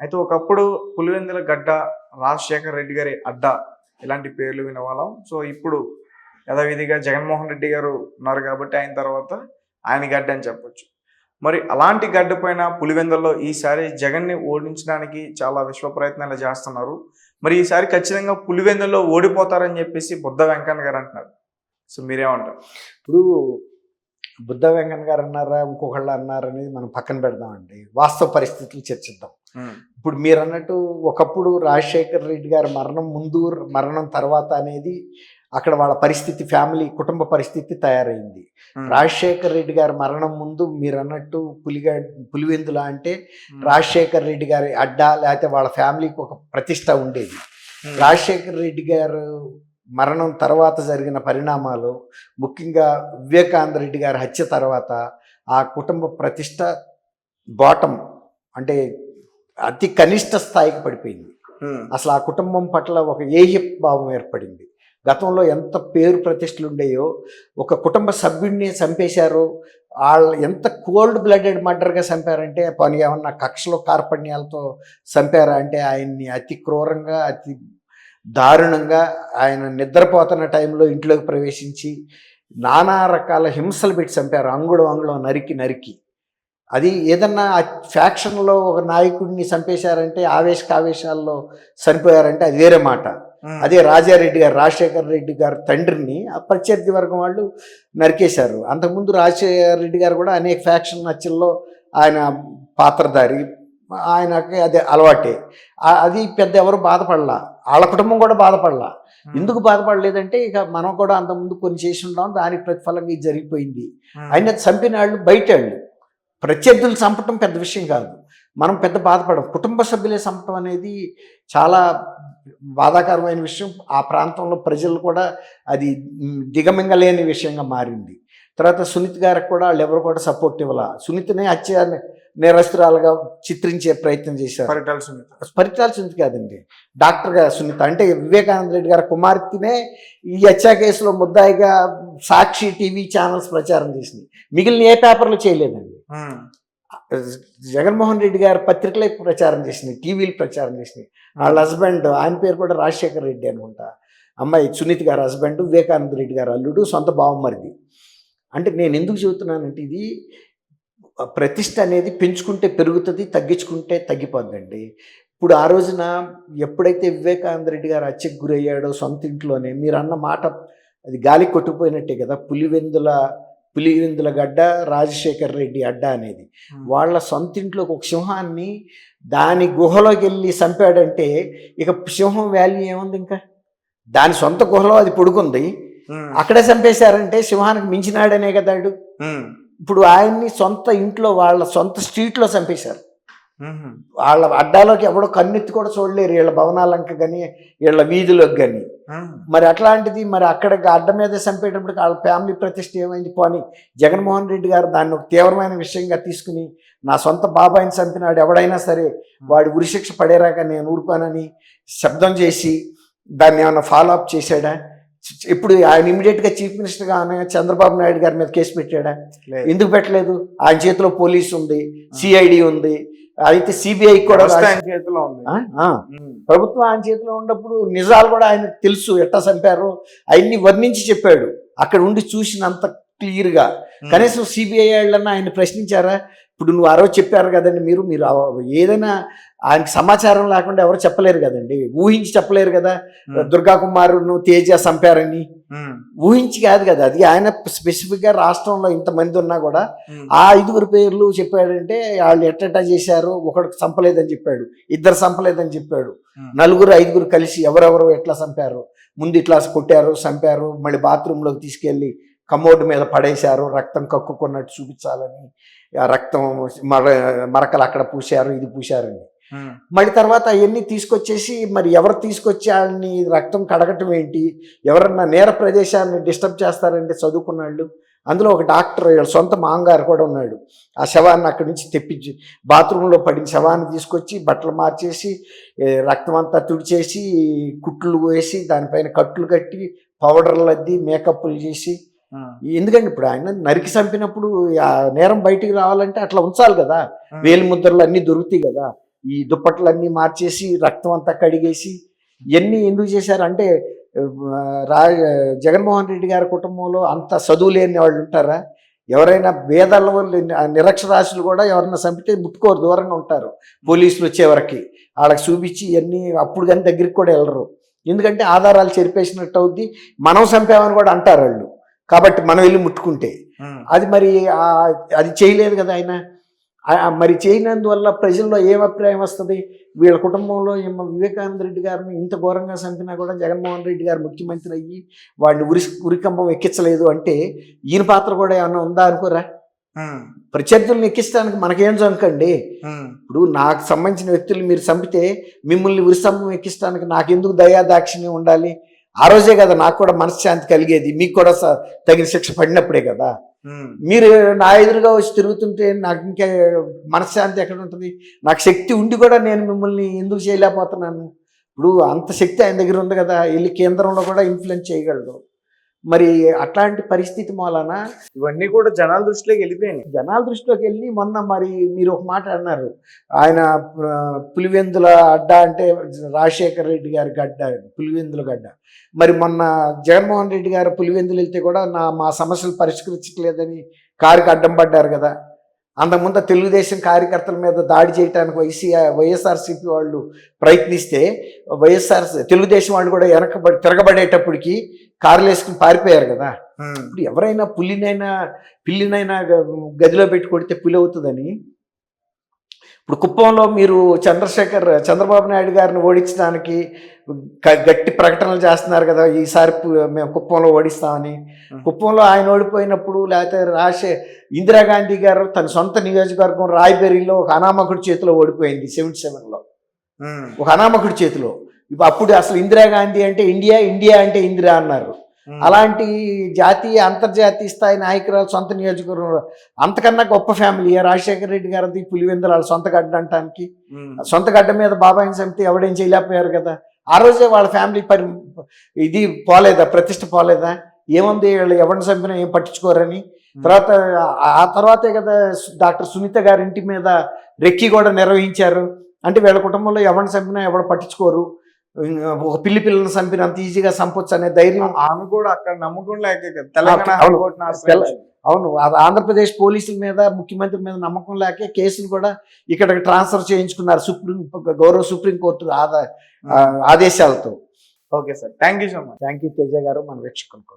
అయితే ఒకప్పుడు పులివెందుల గడ్డ, రాజశేఖర్ రెడ్డి గారి అడ్డ ఇలాంటి పేర్లు వినేవాళ్ళం. సో, ఇప్పుడు యథావిధిగా జగన్మోహన్ రెడ్డి గారు ఉన్నారు కాబట్టి ఆయన తర్వాత ఆయన గడ్డ అని చెప్పొచ్చు. మరి అలాంటి గడ్డ పైన పులివెందుల్లో ఈసారి జగన్‌ని ఓడించడానికి చాలా విశ్వ ప్రయత్నాలు చేస్తున్నారు. మరి ఈసారి ఖచ్చితంగా పులివెందుల్లో ఓడిపోతారని చెప్పేసి బుద్ధ వెంకన్న గారు అంటున్నారు. సో, మీరేమంటారు? ఇప్పుడు బుద్ధ వెంకన్న గారు అన్నారా, ఇంకొకళ్ళు అన్నారనేది మనం పక్కన పెడదామండి. వాస్తవ పరిస్థితులు చర్చిద్దాం. ఇప్పుడు మీరు అన్నట్టు ఒకప్పుడు రాజశేఖర్ రెడ్డి గారి మరణం ముందు, మరణం తర్వాత అనేది అక్కడ వాళ్ళ పరిస్థితి, ఫ్యామిలీ కుటుంబ పరిస్థితి తయారైంది. రాజశేఖర్ రెడ్డి గారి మరణం ముందు మీరు అన్నట్టు పులివెందుల అంటే రాజశేఖర్ రెడ్డి గారి అడ్డా, లేకపోతే వాళ్ళ ఫ్యామిలీకి ఒక ప్రతిష్ట ఉండేది. రాజశేఖర్ రెడ్డి గారు మరణం తర్వాత జరిగిన పరిణామాలు, ముఖ్యంగా వివేకానంద రెడ్డి గారి హత్య తర్వాత ఆ కుటుంబ ప్రతిష్ట బాటం అంటే అతి కనిష్ట స్థాయికి పడిపోయింది. అసలు ఆ కుటుంబం పట్ల ఒక ఏహ్య భావం ఏర్పడింది. గతంలో ఎంత పేరు ప్రతిష్టలు ఉండేయో, ఒక కుటుంబ సభ్యుడిని చంపేశారు. వాళ్ళు ఎంత కోల్డ్ బ్లడెడ్ మర్డర్గా చంపారంటే, పని ఏమన్నా కక్షలో కార్పణ్యాలతో చంపారా అంటే ఆయన్ని అతి క్రూరంగా, అతి దారుణంగా, ఆయన నిద్రపోతున్న టైంలో ఇంట్లోకి ప్రవేశించి నానా రకాల హింసలు పెట్టి చంపారు. అంగుళం నరికి అది ఏదన్నా ఫ్యాక్షన్లో ఒక నాయకుడిని చంపేశారంటే ఆవేశాల్లో చనిపోయారంటే అది వేరే మాట. అదే రాజారెడ్డి గారు, రాజశేఖర రెడ్డి గారు తండ్రిని ఆ ప్రత్యర్థి వర్గం వాళ్ళు నరికేశారు. అంతకుముందు రాజశేఖర రెడ్డి గారు కూడా అనేక ఫ్యాక్షన్ హత్యల్లో ఆయన పాత్రధారి, ఆయనకి అదే అలవాటే. అది పెద్ద ఎవరు బాధపడలా, వాళ్ళ కుటుంబం కూడా బాధపడలా. ఎందుకు బాధపడలేదంటే ఇక మనం కూడా అంతకుముందు కొన్ని చేసి ఉంటాం, దానికి ప్రతిఫలంగా ఇది జరిగిపోయింది. ఆయన చంపిన వాళ్ళు బయట వాళ్ళు, ప్రత్యర్థులు చంపటం పెద్ద విషయం కాదు, మనం పెద్ద బాధపడం. కుటుంబ సభ్యులే చంపటం అనేది చాలా బాధాకరమైన విషయం. ఆ ప్రాంతంలో ప్రజలు కూడా అది దిగమింగలేని విషయంగా మారింది. తర్వాత సునీత్ గారికి కూడా వాళ్ళు ఎవరు కూడా సపోర్ట్ ఇవ్వాల. సునీతనే హత్య నేరస్తురాలుగా చిత్రించే ప్రయత్నం చేశారు. పరిటాల సునీత కాదండి, డాక్టర్గా సునీత. అంటే వివేకానంద రెడ్డి గారి కుమార్తెనే ఈ హత్య కేసులో ముద్దాయిగా సాక్షి టీవీ ఛానల్స్ ప్రచారం చేసింది, మిగిలిన ఏ పేపర్లు చేయలేదండి. జగన్మోహన్ రెడ్డి గారి పత్రికలే ప్రచారం చేసినాయి, టీవీలు ప్రచారం చేసినాయి. వాళ్ళ హస్బెండ్, ఆయన పేరు కూడా రాజశేఖర్ రెడ్డి అనుకుంటా, అమ్మాయి సునీత్ గారి హస్బెండ్ వివేకానంద రెడ్డి గారు అల్లుడు, సొంత బావమరిది. అంటే నేను ఎందుకు చెబుతున్నానంటే, ఇది ప్రతిష్ట అనేది పెంచుకుంటే పెరుగుతుంది, తగ్గించుకుంటే తగ్గిపోద్దండి. ఇప్పుడు ఆ రోజున ఎప్పుడైతే వివేకానంద రెడ్డి గారు హత్యకు గురయ్యాడో సొంత ఇంట్లోనే, మీరు అన్న మాట అది గాలి కొట్టుకుపోయినట్టే కదా. పులివెందుల గడ్డ, రాజశేఖర్ రెడ్డి అడ్డ అనేది వాళ్ళ సొంత ఇంట్లోకి ఒక సింహాన్ని దాని గుహలోకి వెళ్ళి చంపాడంటే ఇక సింహం వాల్యూ ఏముంది? ఇంకా దాని సొంత గుహలో అది పడుకుంది, అక్కడే చంపేశారంటే సింహానికి మించినాడనే కదా. ఇప్పుడు ఆయన్ని సొంత ఇంట్లో, వాళ్ళ సొంత స్ట్రీట్లో చంపేశారు. వాళ్ళ అడ్డాలోకి ఎవడో కన్నెత్తి కూడా చూడలేరు, వీళ్ళ భవనాలంక కానీ వీళ్ళ వీధిలోకి కానీ. మరి అట్లాంటిది మరి అక్కడ అడ్డ మీద చంపేటప్పుడు వాళ్ళ ఫ్యామిలీ ప్రతిష్ట ఏమైంది? పోని జగన్మోహన్ రెడ్డి గారు దాన్ని ఒక తీవ్రమైన విషయంగా తీసుకుని, నా సొంత బాబాయిని చంపినాడు ఎవడైనా సరే వాడి ఉరిశిక్ష పడేరాక నేను ఊరుకోనని శబ్దం చేసి దాన్ని ఏమైనా ఫాలో అప్ చేశాడా? ఇప్పుడు ఆయన ఇమీడియట్గా చీఫ్ మినిస్టర్గా చంద్రబాబు నాయుడు గారి మీద కేసు పెట్టాడా? ఎందుకు పెట్టలేదు? ఆయన చేతిలో పోలీసు ఉంది, సిఐడి ఉంది, అయితే సిబిఐ కూడా చేతిలో ఉంది. ప్రభుత్వం ఆయన చేతిలో ఉన్నప్పుడు నిజాలు కూడా ఆయనకు తెలుసు, ఎట్టా చంపారు అవన్నీ వర్ణించి చెప్పాడు. అక్కడ ఉండి చూసినంత క్లియర్గా. కనీసం సిబిఐ వాళ్ళన్నా ఆయన ప్రశ్నించారా? ఇప్పుడు నువ్వు ఆ రోజు చెప్పారు కదండి, మీరు ఏదైనా ఆయనకి సమాచారం లేకుండా ఎవరు చెప్పలేరు కదండి, ఊహించి చెప్పలేరు కదా. దుర్గా కుమారును తేజ చంపారని ఊహించి కాదు కదా, అది ఆయన స్పెసిఫిక్గా రాష్ట్రంలో ఇంతమంది ఉన్నా కూడా ఆ 5 పేర్లు చెప్పాడంటే వాళ్ళు ఎట్టా చేశారు, ఒకడికి చంపలేదని చెప్పాడు, 2 చంపలేదని చెప్పాడు, 4 5 కలిసి ఎవరెవరు ఎట్లా చంపారు, ముందు ఇట్లా కొట్టారు, చంపారు, మళ్ళీ బాత్రూంలోకి తీసుకెళ్ళి కమోడ్ మీద పడేశారు, రక్తం కక్కుకున్నట్టు చూపించాలని, ఆ రక్తం మరకలు అక్కడ పూశారు, ఇది పూశారని. మళ్ళీ తర్వాత అవన్నీ తీసుకొచ్చేసి మరి ఎవరు తీసుకొచ్చి వాళ్ళని రక్తం కడగటం ఏంటి? ఎవరన్నా నేర ప్రదేశాన్ని డిస్టర్బ్ చేస్తారంటే చదువుకున్న వాళ్ళు. అందులో ఒక డాక్టర్, సొంత మాంగారు కూడా ఉన్నాడు. ఆ శవాన్ని అక్కడి నుంచి తెప్పించి బాత్రూంలో పడిన శవాన్ని తీసుకొచ్చి బట్టలు మార్చేసి రక్తం అంతా తుడిచేసి కుట్లు వేసి దానిపైన కట్లు కట్టి పౌడర్లు అద్ది మేకప్లు చేసి. ఎందుకంటే ఇప్పుడు ఆయన నరికి చంపినప్పుడు ఆ నేరం బయటికి రావాలంటే అట్లా ఉంచాలి కదా, వేలి ముద్రలు అన్నీ దొరుకుతాయి కదా. ఈ దుప్పట్లన్నీ మార్చేసి రక్తం అంతా కడిగేసి ఇవన్నీ ఎందుకు చేశారు అంటే రా జగన్మోహన్ రెడ్డి గారి కుటుంబంలో అంత చదువు లేని వాళ్ళు ఉంటారా? ఎవరైనా భేదాల వల్ల నిరక్షరాస్యులు కూడా ఎవరైనా చంపితే ముట్టుకోరు, దూరంగా ఉంటారు. పోలీసులు వచ్చేవరకు వాళ్ళకి చూపించి ఇవన్నీ అప్పుడు కానీ దగ్గరికి కూడా వెళ్ళరు. ఎందుకంటే ఆధారాలు చెరిపేసినట్టు అవుద్ది, మనం చంపామని కూడా అంటారు వాళ్ళు. కాబట్టి మనం వెళ్ళి ముట్టుకుంటే అది మరి అది చేయలేదు కదా ఆయన. మరి చేయనందువల్ల ప్రజల్లో ఏం అభిప్రాయం వస్తుంది? వీళ్ళ కుటుంబంలో వివేకానంద రెడ్డి గారిని ఇంత ఘోరంగా చంపినా కూడా జగన్మోహన్ రెడ్డి గారు ముఖ్యమంత్రి అయ్యి వాడిని ఉరికంబం ఎక్కించలేదు అంటే ఈయన పాత్ర కూడా ఏమన్నా ఉందా అనుకోరా? ప్రత్యర్థులను ఎక్కించడానికి మనకేం చంకండి. ఇప్పుడు నాకు సంబంధించిన వ్యక్తులు మీరు చంపితే మిమ్మల్ని ఉరిస్తంభం ఎక్కించడానికి నాకెందుకు దయా దాక్షిణ్యం ఉండాలి? ఆ రోజే కదా నాకు కూడా మనశ్శాంతి కలిగేది, మీకు కూడా తగిన శిక్ష పడినప్పుడే కదా. మీరు నా ఎదురుగా వచ్చి తిరుగుతుంటే నాకు ఇంకా మనశ్శాంతి ఎక్కడ ఉంటుంది? నాకు శక్తి ఉండి కూడా నేను మిమ్మల్ని ఎందుకు చేయలేకపోతున్నాను? ఇప్పుడు అంత శక్తి ఆయన దగ్గర ఉంది కదా, వెళ్ళి కేంద్రంలో కూడా ఇన్ఫ్లుయెన్స్ చేయగలడు. మరి అట్లాంటి పరిస్థితి మూలన ఇవన్నీ కూడా జనాల దృష్టిలోకి వెళ్ళిపోయినాయి. జనాల దృష్టిలోకి వెళ్ళి మొన్న మరి మీరు ఒక మాట అన్నారు, ఆయన పులివెందుల అడ్డ అంటే రాజశేఖర రెడ్డి గారి గడ్డ, పులివెందుల గడ్డ. మరి మొన్న జగన్మోహన్ రెడ్డి గారు పులివెందులు వెళ్తే కూడా మా సమస్యలు పరిష్కరించట్లేదని కారుకి అడ్డం పడ్డారు కదా. అంతకుముందు తెలుగుదేశం కార్యకర్తల మీద దాడి చేయడానికి వైఎస్ఆర్సీపీ వాళ్ళు ప్రయత్నిస్తే తెలుగుదేశం వాళ్ళు కూడా తిరగబడేటప్పటికి కార్లు వేసుకుని పారిపోయారు కదా. ఇప్పుడు ఎవరైనా పిల్లినైనా గదిలో పెట్టి కొడితే పులి అవుతుందని. ఇప్పుడు కుప్పంలో మీరు చంద్రబాబు నాయుడు గారిని ఓడించడానికి గట్టి ప్రకటనలు చేస్తున్నారు కదా, ఈసారి మేము కుప్పంలో ఓడిస్తామని. కుప్పంలో ఆయన ఓడిపోయినప్పుడు లేకపోతే ఇందిరాగాంధీ గారు తన సొంత నియోజకవర్గం రాయ్బెరీలో ఒక అనామకుడి చేతిలో ఓడిపోయింది 77లో, ఒక అనామకుడి చేతిలో. అప్పుడు అసలు ఇందిరాగాంధీ అంటే ఇండియా, ఇండియా అంటే ఇందిరా అన్నారు. అలాంటి జాతీయ అంతర్జాతీయ స్థాయి నాయకురాలు సొంత నియోజకవర్గం, అంతకన్నా గొప్ప ఫ్యామిలీ రాజశేఖర రెడ్డి గారిది పులివెందుల వాళ్ళ సొంత గడ్డ అంటానికి. సొంత గడ్డ మీద బాబాయిని చంపితే ఎవడేం చేయలేకపోయారు కదా. ఆ రోజే వాళ్ళ ఫ్యామిలీ ఇది పోలేదా, ప్రతిష్ట పోలేదా? ఏముంది వీళ్ళు ఎవరిని చంపినా ఏం పట్టించుకోరని. ఆ తర్వాతే కదా డాక్టర్ సునీత గారి ఇంటి మీద రెక్కి కూడా నిర్వహించారు. అంటే వీళ్ళ కుటుంబంలో ఎవరిని చంపినా ఎవరు పట్టించుకోరు, ఒక పిల్లని చంపినంత ఈజీగా చంపొచ్చు అనే ధైర్యం ఆమె కూడా అక్కడ నమ్మకం లేక తెలంగాణ. అవును, ఆంధ్రప్రదేశ్ పోలీసుల మీద ముఖ్యమంత్రి మీద నమ్మకం లేకే కేసులు కూడా ఇక్కడికి ట్రాన్స్ఫర్ చేయించుకున్నారు గౌరవ సుప్రీంకోర్టు ఆదేశాలతో. Okay sir, thank you so much. Thank you Teja గారు, మన వీక్షకులకు.